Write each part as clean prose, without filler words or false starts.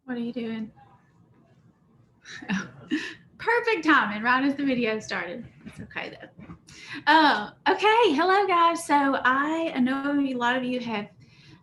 What are you doing? Oh, perfect timing, right as the video started. It's okay though. Okay, hello guys. So I know a lot of you have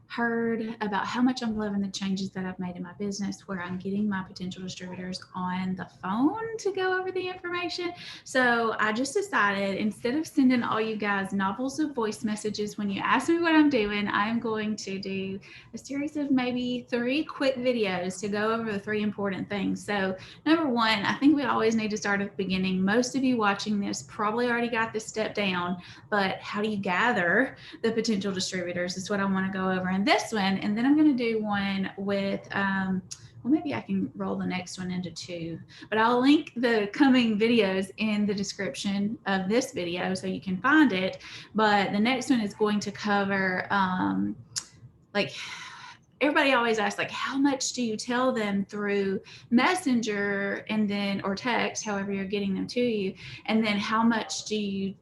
heard about how much I'm loving the changes that I've made in my business where I'm getting my potential distributors on the phone to go over the information. So I just decided instead of sending all you guys novels of voice messages when you ask me what I'm doing, I am going to do a series of maybe 3 quick videos to go over the 3 important things. So number one, I think we always need to start at the beginning. Most of you watching this probably already got this step down, but how do you gather the potential distributors is what I want to go over in this one. And then I'm going to do one with, well, maybe I can roll the next one into 2, but I'll link the coming videos in the description of this video so you can find it. But the next one is going to cover, like, everybody always asks, like, how much do you tell them through Messenger and then, or text, however you're getting them to you, and then how much do you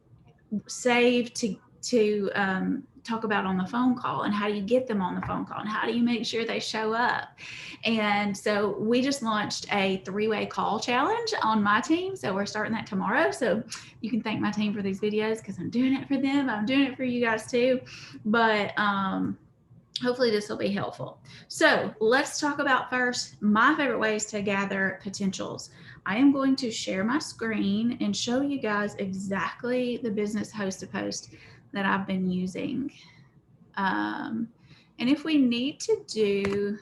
save to talk about on the phone call, and how do you get them on the phone call, and how do you make sure they show up? And so we just launched a 3-way call challenge on my team, so we're starting that tomorrow. So you can thank my team for these videos because I'm doing it for them, I'm doing it for you guys too. But hopefully this will be helpful. So let's talk about first my favorite ways to gather potentials. I am going to share my screen and show you guys exactly the business host to post that I've been using. And if we need to do,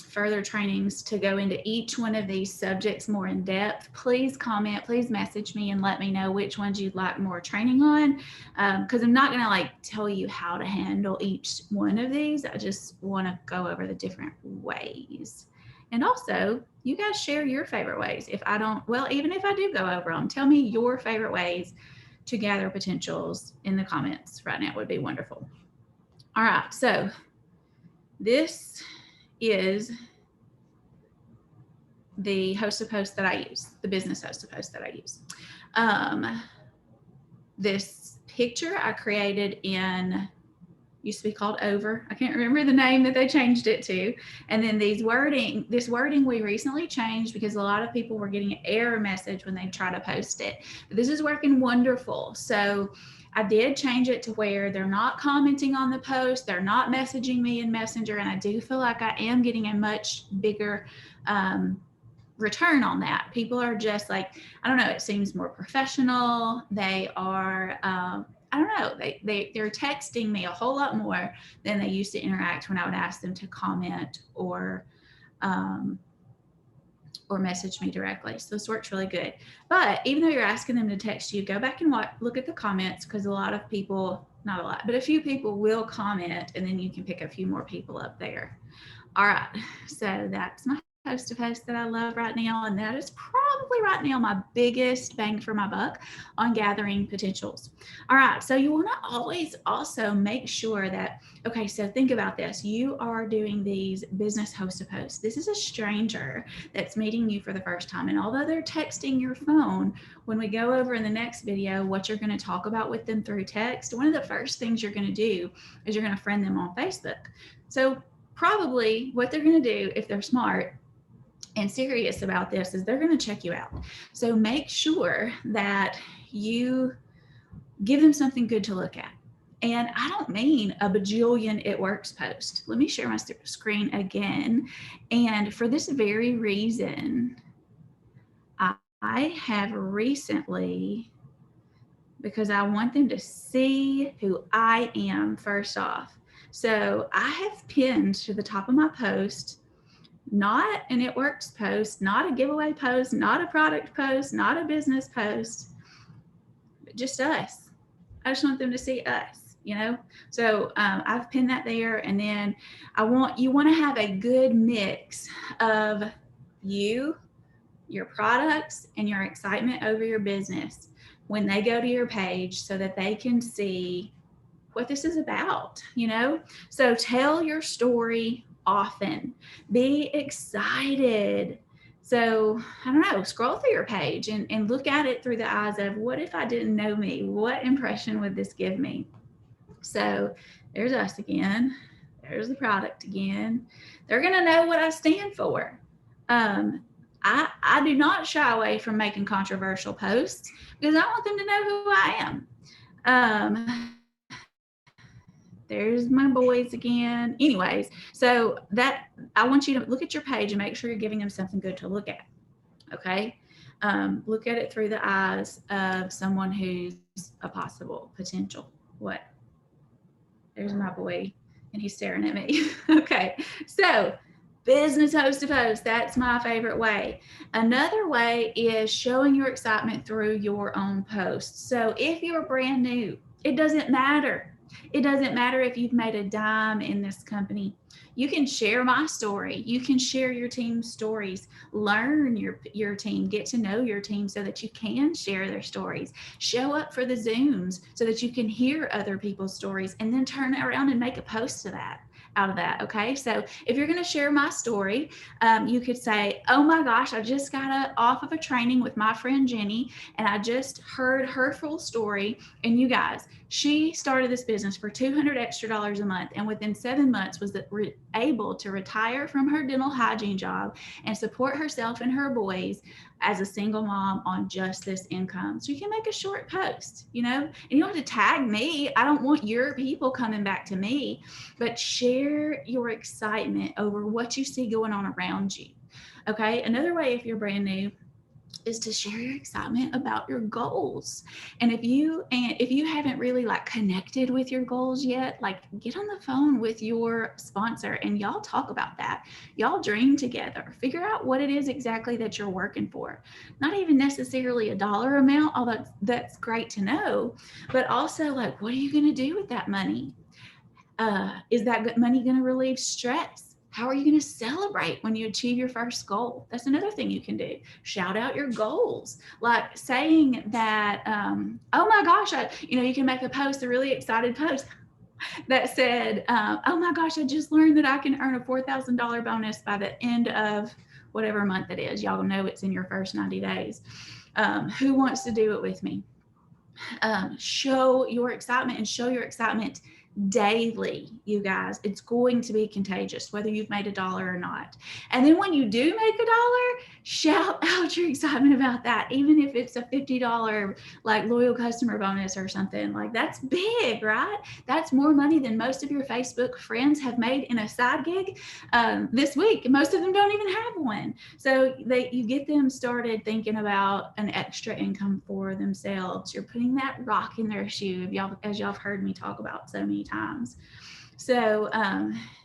further trainings to go into each one of these subjects more in depth, please comment, please message me and let me know which ones you'd like more training on. Because I'm not going to like tell you how to handle each one of these. I just want to go over the different ways. And also, you guys share your favorite ways. If I don't, well, even if I do go over them, tell me your favorite ways to gather potentials in the comments right now. It would be wonderful. All right, so this is the host to post that I use, the business host to post that I use. This picture I created in, used to be called Over. I can't remember the name that they changed it to. And then this wording we recently changed because a lot of people were getting an error message when they try to post it. But this is working wonderful. So I did change it to where they're not commenting on the post, they're not messaging me in Messenger, and I do feel like I am getting a much bigger return on that. People are just like, I don't know, it seems more professional. They are, I don't know, they're texting me a whole lot more than they used to interact when I would ask them to comment or message me directly. So this works really good. But even though you're asking them to text you, go back and look at the comments, because a lot of people, not a lot, but a few people will comment, and then you can pick a few more people up there. All right, so that's my host to post that I love right now, and that is probably right now my biggest bang for my buck on gathering potentials. All right, so you want to always also make sure that, okay, so think about this. You are doing these business host to post. This is a stranger that's meeting you for the first time, and although they're texting your phone, when we go over in the next video what you're going to talk about with them through text, one of the first things you're going to do is you're going to friend them on Facebook. So probably what they're going to do, if they're smart and serious about this, is they're going to check you out. So make sure that you give them something good to look at. And I don't mean a bajillion it works post. Let me share my screen again. And for this very reason, I have recently, because I want them to see who I am first off. So I have pinned to the top of my post, not an It Works post, not a giveaway post, not a product post, not a business post, but just us. I just want them to see us, you know? So I've pinned that there. And then you want to have a good mix of you, your products, and your excitement over your business when they go to your page, so that they can see what this is about, you know? So tell your story often. Be excited. So, I don't know, scroll through your page and look at it through the eyes of, what if I didn't know me? What impression would this give me? So there's us again. There's the product again. They're going to know what I stand for. I do not shy away from making controversial posts because I want them to know who I am. There's my boys again. Anyways, so that I want you to look at your page and make sure you're giving them something good to look at. Okay. Look at it through the eyes of someone who's a possible potential. What? There's my boy, and he's staring at me. Okay. So, business host to post, that's my favorite way. Another way is showing your excitement through your own posts. So, if you're brand new, it doesn't matter. It doesn't matter if you've made a dime in this company. You can share my story. You can share your team's stories. Learn your team. Get to know your team so that you can share their stories. Show up for the Zooms so that you can hear other people's stories and then turn around and make a post to that out of that. Okay. So if you're going to share my story, you could say, oh my gosh, I just got off of a training with my friend Jenny, and I just heard her full story. And you guys, she started this business for $200 extra a month, and within 7 months was able to retire from her dental hygiene job and support herself and her boys as a single mom on just this income. So you can make a short post, and you don't have to tag me. I don't want your people coming back to me, but share your excitement over what you see going on around you. Okay. Another way, if you're brand new, is to share your excitement about your goals. And if you haven't really connected with your goals yet, get on the phone with your sponsor and y'all talk about that. Y'all dream together. Figure out what it is exactly that you're working for. Not even necessarily a dollar amount, although that's great to know, but also what are you going to do with that money? Is that money going to relieve stress? How are you going to celebrate when you achieve your first goal? That's another thing you can do. Shout out your goals, like saying that, oh my gosh, you can make a post, a really excited post that said, oh my gosh, I just learned that I can earn a $4,000 bonus by the end of whatever month it is. Y'all know it's in your first 90 days. Who wants to do it with me? Show your excitement and show your excitement daily, you guys. It's going to be contagious, whether you've made a dollar or not. And then when you do make a dollar, shout out your excitement about that, even if it's a $50 loyal customer bonus or something. That's big, right? That's more money than most of your Facebook friends have made in a side gig this week. Most of them don't even have one. So you get them started thinking about an extra income for themselves. You're putting that rock in their shoe, as y'all have heard me talk about so many times. So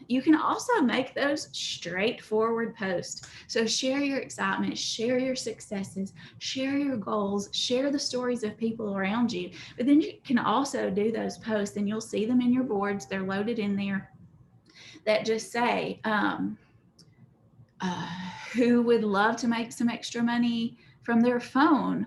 you can also make those straightforward posts. So share your excitement, share your successes, share your goals, share the stories of people around you. But then you can also do those posts, and you'll see them in your boards. They're loaded in there that just say, who would love to make some extra money from their phone?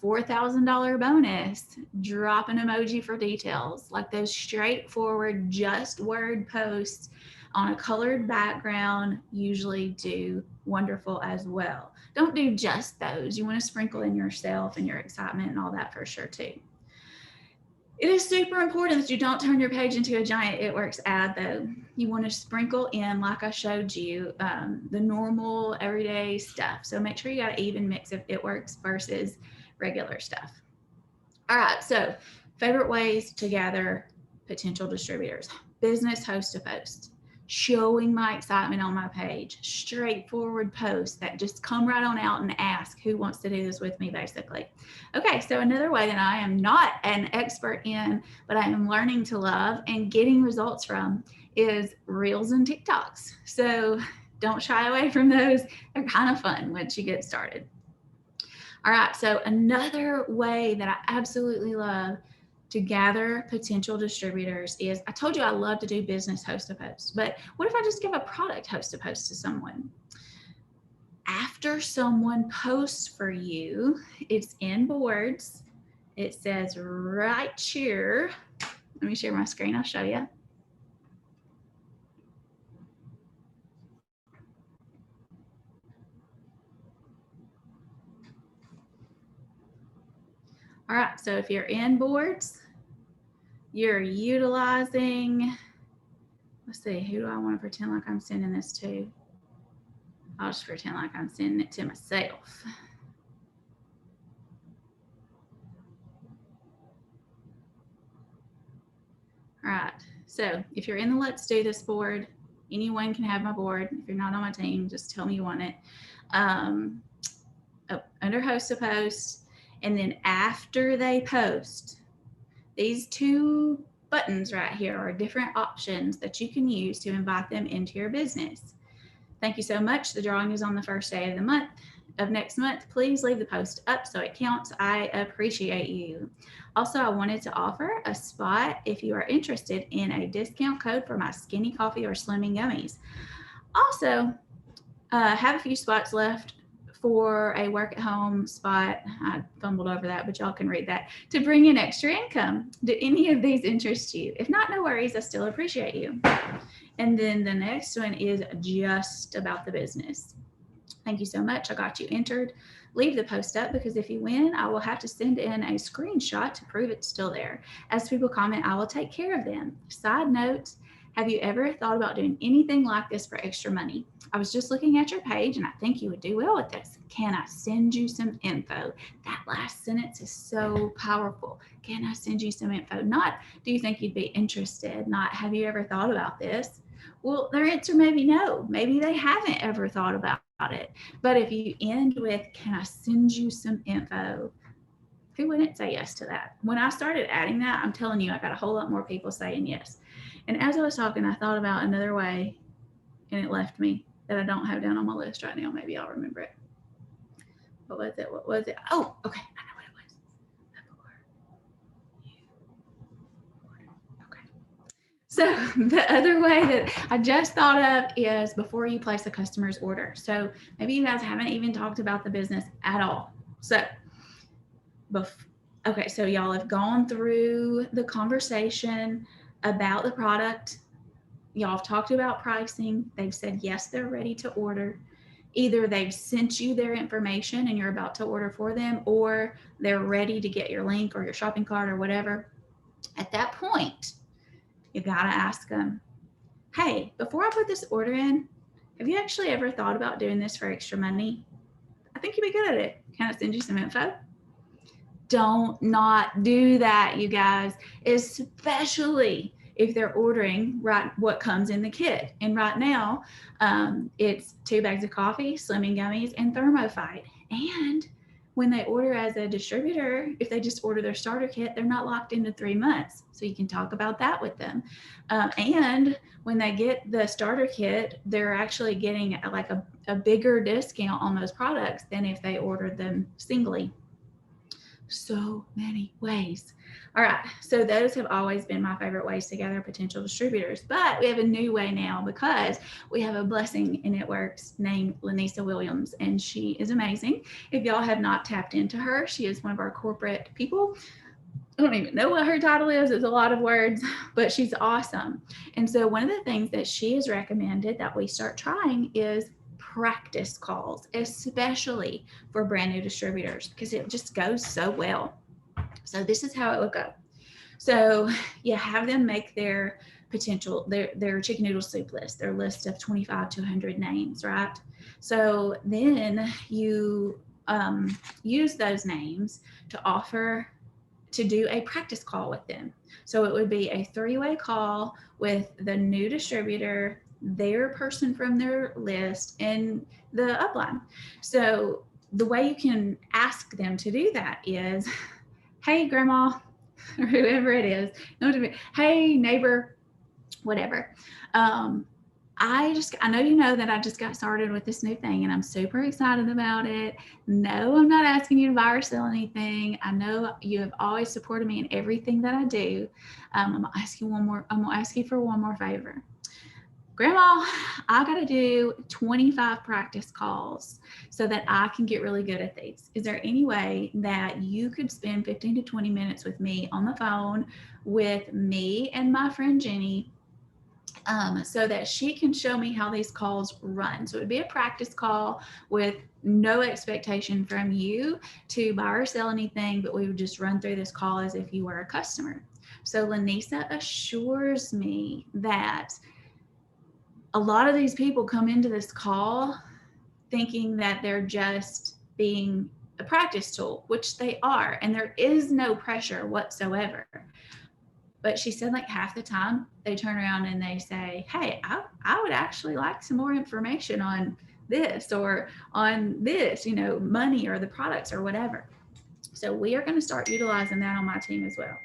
$4,000 bonus, drop an emoji for details. Those straightforward, just word posts on a colored background usually do wonderful as well. Don't do just those. You want to sprinkle in yourself and your excitement and all that for sure too. It is super important that you don't turn your page into a giant It Works ad, though. You want to sprinkle in, like I showed you, the normal everyday stuff. So make sure you got an even mix of It Works versus regular stuff. All right, so favorite ways to gather potential distributors. Business host to post. Showing my excitement on my page. Straightforward posts that just come right on out and ask who wants to do this with me, basically. Okay, so another way that I am not an expert in, but I am learning to love and getting results from is Reels and TikToks. So don't shy away from those. They're kind of fun once you get started. All right, so another way that I absolutely love to gather potential distributors is, I told you I love to do business host to post, but what if I just give a product host to post to someone? After someone posts for you, it's in boards. It says right here. Let me share my screen, I'll show you. All right, so if you're in boards, you're utilizing, let's see, who do I want to pretend like I'm sending this to? I'll just pretend like I'm sending it to myself. All right. So if you're in the Let's Do This board, anyone can have my board. If you're not on my team, just tell me you want it. Under host to post. And then after they post, these two buttons right here are different options that you can use to invite them into your business. Thank you so much. The drawing is on the first day of the month. Of next month, please leave the post up so it counts. I appreciate you. Also, I wanted to offer a spot if you are interested in a discount code for my skinny coffee or slimming gummies. Also, have a few spots left for a work at home spot. I fumbled over that, but y'all can read that, to bring in extra income. Do any of these interest you? If not, no worries. I still appreciate you. And then the next one is just about the business. Thank you so much. I got you entered. Leave the post up because if you win, I will have to send in a screenshot to prove it's still there. As people comment, I will take care of them. Side note, have you ever thought about doing anything like this for extra money? I was just looking at your page and I think you would do well with this. Can I send you some info? That last sentence is so powerful. Can I send you some info? Not, do you think you'd be interested? Not, have you ever thought about this? Well, their answer may be no. Maybe they haven't ever thought about it. But if you end with, can I send you some info? Who wouldn't say yes to that? When I started adding that, I'm telling you, I got a whole lot more people saying yes. And as I was talking, I thought about another way and it left me that I don't have down on my list right now. Maybe I'll remember it. What was it? What was it? Oh, okay. I know what it was. Okay. So the other way that I just thought of is before you place a customer's order. So maybe you guys haven't even talked about the business at all. So, okay, so y'all have gone through the conversation about the product. Y'all have talked about pricing. They've said, yes, they're ready to order. Either they've sent you their information and you're about to order for them, or they're ready to get your link or your shopping cart or whatever. At that point, you gotta ask them, hey, before I put this order in, have you actually ever thought about doing this for extra money? I think you'd be good at it. Can I send you some info? Don't not do that, you guys, especially if they're ordering right what comes in the kit. And right now, it's 2 bags of coffee, slimming gummies, and thermophyte. And when they order as a distributor, if they just order their starter kit, they're not locked into 3 months. So you can talk about that with them. And when they get the starter kit, they're actually getting like a bigger discount on those products than if they ordered them singly. So many ways. All right, so those have always been my favorite ways to gather potential distributors, but we have a new way now because we have a blessing in It Works named Lanisa Williams, and she is amazing. If y'all have not tapped into her, she is one of our corporate people. I don't even know what her title is. It's a lot of words, but she's awesome. And so one of the things that she has recommended that we start trying is practice calls, especially for brand new distributors, because it just goes so well. So this is how it would go. So you have them make their potential, their chicken noodle soup list, their list of 25 to 100 names, right? So then you use those names to offer to do a practice call with them. So it would be a 3-way call with the new distributor, their person from their list, and the upline. So the way you can ask them to do that is, hey, grandma, or whoever it is, hey, neighbor, whatever. I know you know that I just got started with this new thing and I'm super excited about it. No, I'm not asking you to buy or sell anything. I know you have always supported me in everything that I do. I'm gonna ask you for one more favor. Grandma, I got to do 25 practice calls so that I can get really good at these. Is there any way that you could spend 15 to 20 minutes with me on the phone with me and my friend Jenny so that she can show me how these calls run? So it would be a practice call with no expectation from you to buy or sell anything, but we would just run through this call as if you were a customer. So Lanisa assures me that a lot of these people come into this call thinking that they're just being a practice tool, which they are, and there is no pressure whatsoever. But she said like half the time they turn around and they say, hey, I would actually like some more information on this or on this, you know, money or the products or whatever. So we are going to start utilizing that on my team as well.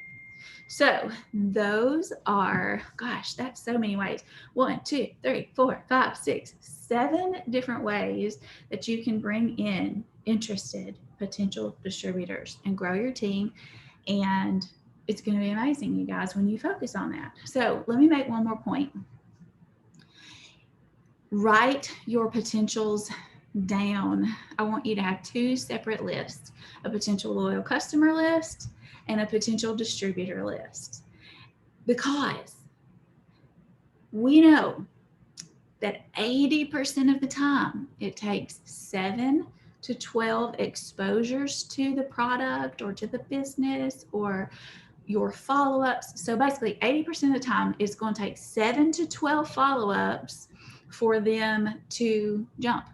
So those are, gosh, that's so many ways. 1, 2, 3, 4, 5, 6, 7 different ways that you can bring in interested potential distributors and grow your team. And it's going to be amazing, you guys, when you focus on that. So let me make one more point. Write your potentials down. I want you to have 2 separate lists, a potential loyal customer list and a potential distributor list, because we know that 80% of the time it takes 7 to 12 exposures to the product or to the business or your follow-ups. So basically 80% of the time it's going to take 7 to 12 follow-ups for them to jump.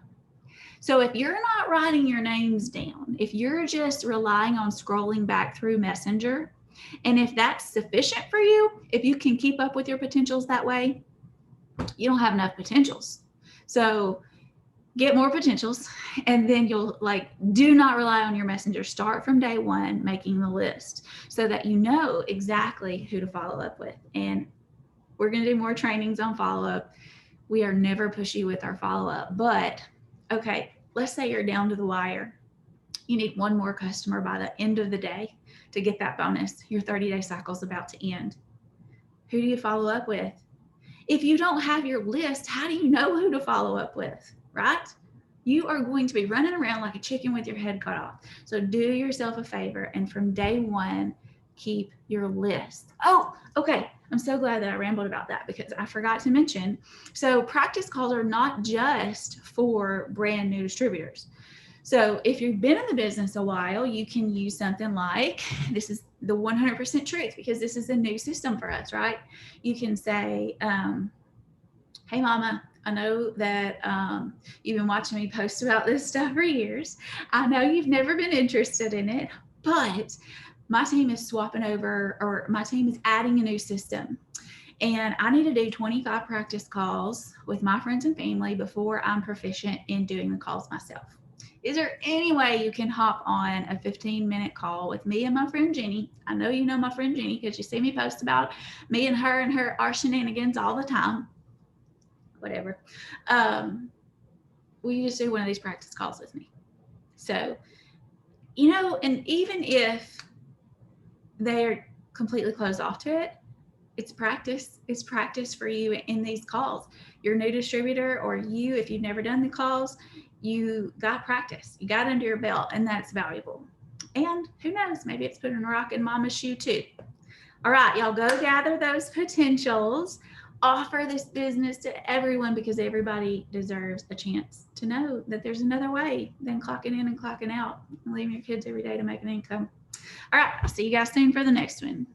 So if you're not writing your names down, if you're just relying on scrolling back through Messenger, and if that's sufficient for you, if you can keep up with your potentials that way, you don't have enough potentials. So get more potentials, and then you'll do not rely on your Messenger. Start from day one making the list so that you know exactly who to follow up with. And we're going to do more trainings on follow-up. We are never pushy with our follow-up, but okay, let's say you're down to the wire. You need 1 more customer by the end of the day to get that bonus. Your 30-day cycle is about to end. Who do you follow up with? If you don't have your list, how do you know who to follow up with, right? You are going to be running around like a chicken with your head cut off. So do yourself a favor, and from day one, keep your list. Oh, okay. I'm so glad that I rambled about that because I forgot to mention. So practice calls are not just for brand new distributors. So if you've been in the business a while, you can use something like, this is the 100% truth because this is a new system for us, right? You can say, hey mama, I know that you've been watching me post about this stuff for years. I know you've never been interested in it, but my team is swapping over, or my team is adding a new system. And I need to do 25 practice calls with my friends and family before I'm proficient in doing the calls myself. Is there any way you can hop on a 15-minute call with me and my friend Jenny? I know you know my friend Jenny because you see me post about me and our shenanigans all the time. Whatever. Will you just do one of these practice calls with me? So, you know, and even if they're completely closed off to it, it's practice. It's practice for you in these calls. Your new distributor, or you, if you've never done the calls, you got practice. You got under your belt, and that's valuable. And who knows, maybe it's putting a rock in mama's shoe too. All right, y'all, go gather those potentials. Offer this business to everyone because everybody deserves a chance to know that there's another way than clocking in and clocking out and leaving your kids every day to make an income. All right, I'll see you guys soon for the next one.